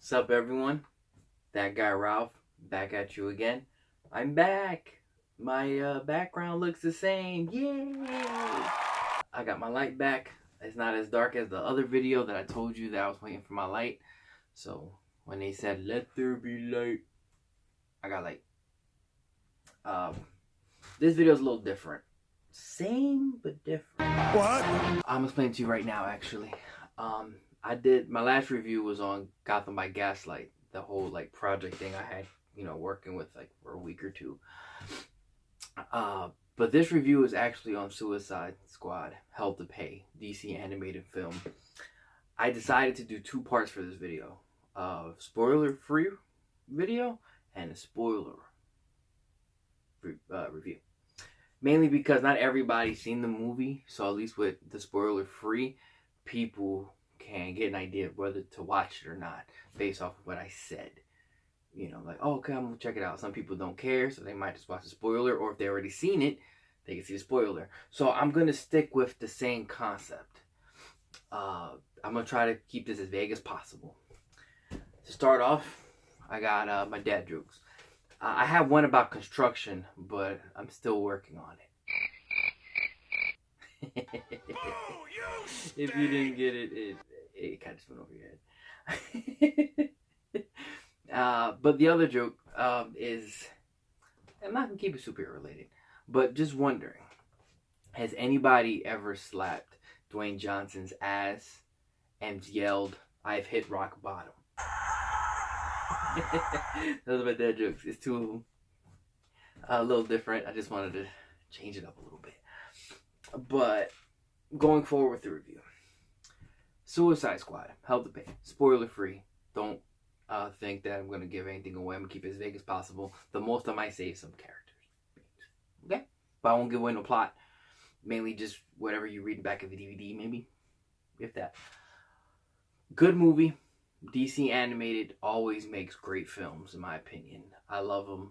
Sup everyone, that guy Ralph, back at you again. I'm back. My background looks the same. Yay! I got my light back. It's not as dark as the other video that I told you that I was waiting for my light. So when they said let there be light, I got light. This video is a little different. Same but different. What? I'm explaining to you right now actually. I did my last review was on Gotham by Gaslight, the whole like project thing I had, working with like for a week or two. But this review is actually on Suicide Squad Hell to Pay, DC animated film. I decided to do two parts for this video. Spoiler free video and a spoiler review. Mainly because not everybody's seen the movie, so at least with the spoiler free, people can get an idea of whether to watch it or not based off of what I said. Like, oh, okay, I'm gonna check it out. Some people don't care, so they might just watch the spoiler, or if they already seen it, they can see the spoiler. So I'm gonna stick with the same concept. I'm gonna try to keep this as vague as possible. To start off, I got my dad jokes. I have one about construction, but I'm still working on it. If you didn't get it, it kind of just went over your head. But the other joke is, I'm not going to keep it superhero related, but just wondering, has anybody ever slapped Dwayne Johnson's ass and yelled, "I've hit rock bottom"? Those are my dad jokes. It's two of them. A little different. I just wanted to change it up a little bit. But going forward with the review. Suicide Squad, Hell to Pay. Spoiler free. Don't think that I'm going to give anything away. I'm going to keep it as vague as possible. The most I might say is some characters. Okay? But I won't give away no plot. Mainly just whatever you read back of the DVD, maybe. If that. Good movie. DC animated always makes great films, in my opinion. I love them.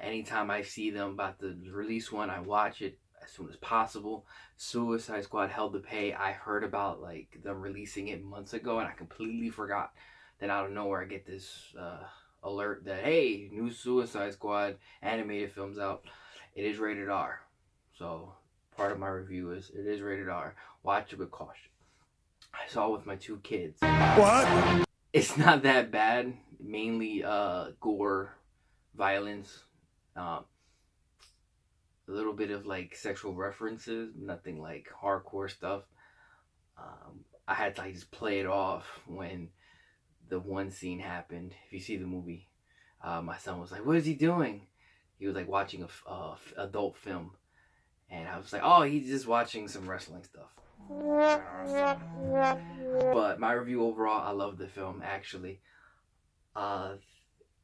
Anytime I see them about to release one, I watch it as soon as possible. Suicide Squad Hell to Pay, I heard about like them releasing it months ago, and I completely forgot. Then out of nowhere, I get this alert that, hey, new Suicide Squad animated film's out. It is rated R. So part of my review is it is rated R. Watch it with caution. I saw it with my two kids. What? It's not that bad. Mainly gore, violence, a little bit of like sexual references. Nothing like hardcore stuff. I had to like just play it off when the one scene happened. If you see the movie, my son was like, "What is he doing?" He was like watching a adult film, and I was like, "Oh, he's just watching some wrestling stuff." But my review overall, I love the film actually.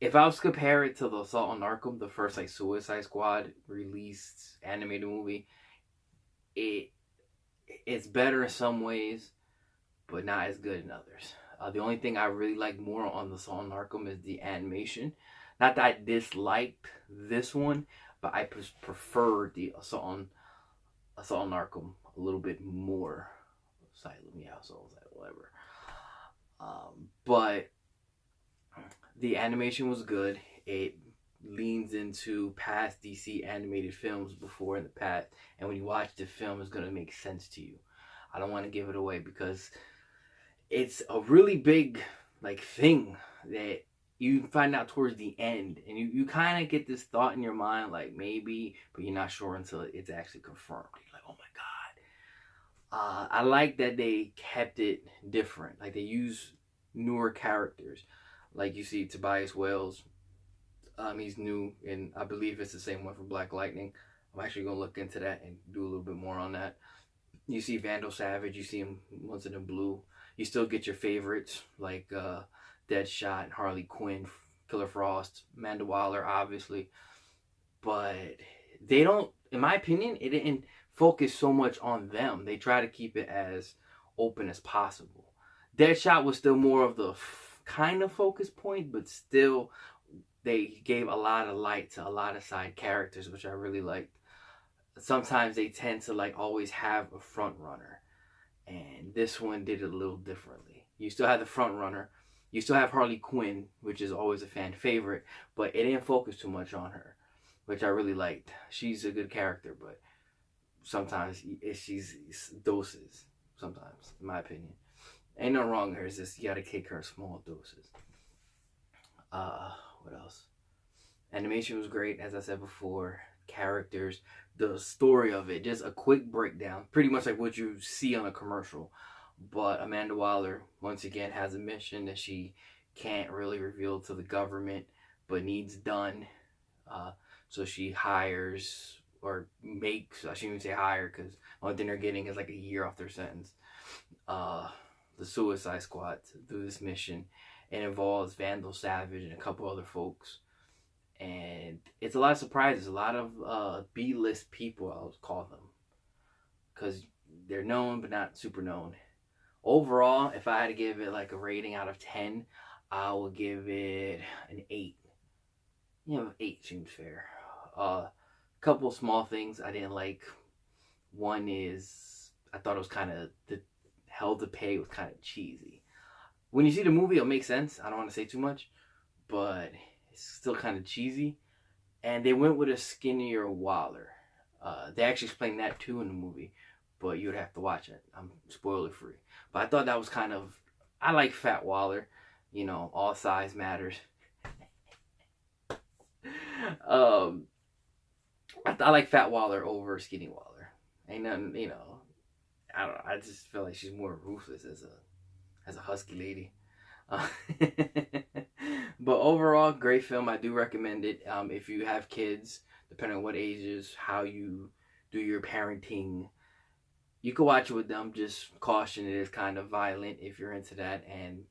If I was to compare it to the Assault on Arkham, the first like Suicide Squad released animated movie, it's better in some ways, but not as good in others. The only thing I really like more on the Assault on Arkham is the animation. Not that I disliked this one, but I preferred the Assault on Arkham a little bit more. Whatever. But the animation was good. It leans into past DC animated films before in the past, and when you watch the film, it's gonna make sense to you. I don't want to give it away because it's a really big like thing that you find out towards the end, and you kind of get this thought in your mind like maybe, but you're not sure until it's actually confirmed. You're like, oh my god. I like that they kept it different. Like they use newer characters. Like you see Tobias Wales. He's new, and I believe it's the same one for Black Lightning. I'm actually gonna look into that and do a little bit more on that. You see Vandal Savage. You see him once in the blue. You still get your favorites like Deadshot, Harley Quinn, Killer Frost, Amanda Waller, obviously. But they don't, in my opinion, it didn't focus so much on them. They try to keep it as open as possible. Deadshot was still more of the kind of focus point, but still they gave a lot of light to a lot of side characters, which I really liked. Sometimes they tend to like always have a front runner, and this one did it a little differently. You still have the front runner, You still have Harley Quinn, which is always a fan favorite, but it didn't focus too much on her, which I really liked. She's a good character, but sometimes she's doses. Sometimes, in my opinion, ain't nothing wrong with her. It's just you gotta take her in small doses. What else? Animation was great, as I said before. Characters, the story of it, just a quick breakdown, pretty much like what you see on a commercial. But Amanda Waller, once again, has a mission that she can't really reveal to the government, but needs done. So she hires, or makes, I shouldn't even say hire, because the only thing they're getting is like a year off their sentence. The Suicide Squad to do this mission. It involves Vandal Savage and a couple other folks. And it's a lot of surprises, a lot of B-list people, I would call them. Because they're known, but not super known. Overall, if I had to give it like a rating out of 10, I would give it an 8. 8 seems fair. Couple small things I didn't like. One is, I thought it was kind of, the Hell to Pay was kind of cheesy. When you see the movie, it'll make sense. I don't want to say too much, but it's still kind of cheesy. And they went with a skinnier Waller. They actually explained that too in the movie, but you would have to watch it. I'm spoiler free. But I thought that was kind of, I like Fat Waller. You know, all size matters. I like Fat Waller over Skinny Waller. Ain't nothing, you know. I don't know. I just feel like she's more ruthless as a husky lady. But overall, great film. I do recommend it. If you have kids, depending on what ages, how you do your parenting, you can watch it with them. Just caution, it is kind of violent if you're into that and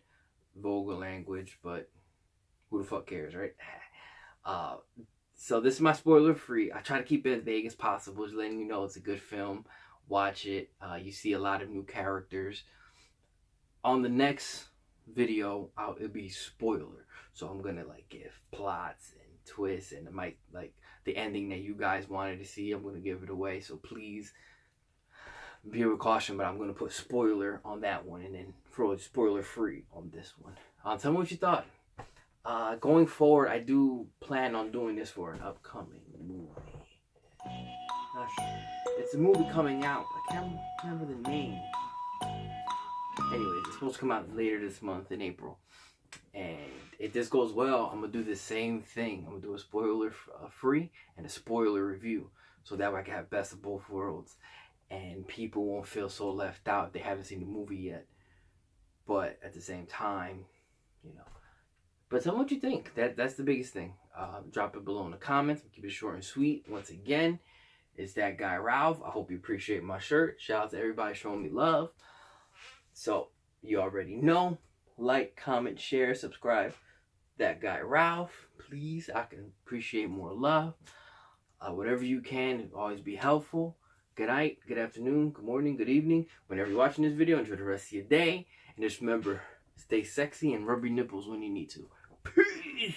vulgar language, but who the fuck cares, right? So this is my spoiler free. I try to keep it as vague as possible, just letting you know it's a good film. Watch it. You see a lot of new characters. On the next video, it'll be spoiler. So I'm gonna like give plots and twists, and it might like the ending that you guys wanted to see. I'm gonna give it away. So please be with caution. But I'm gonna put spoiler on that one, and then throw a spoiler free on this one. Tell me what you thought. Going forward, I do plan on doing this for an upcoming movie. It's a movie coming out. I can't remember the name. Anyways, it's supposed to come out later this month in April. And if this goes well, I'm going to do the same thing. I'm going to do a spoiler free and a spoiler review. So that way I can have best of both worlds. And people won't feel so left out if they haven't seen the movie yet. But at the same time, you know. But tell me what you think. That's the biggest thing. Drop it below in the comments. Keep it short and sweet. Once again, it's that guy Ralph. I hope you appreciate my shirt. Shout out to everybody showing me love. So, you already know. Like, comment, share, subscribe. That guy Ralph. Please, I can appreciate more love. Whatever you can, it'll always be helpful. Good night, good afternoon, good morning, good evening. Whenever you're watching this video, enjoy the rest of your day. And just remember, stay sexy and rub your nipples when you need to. Peace!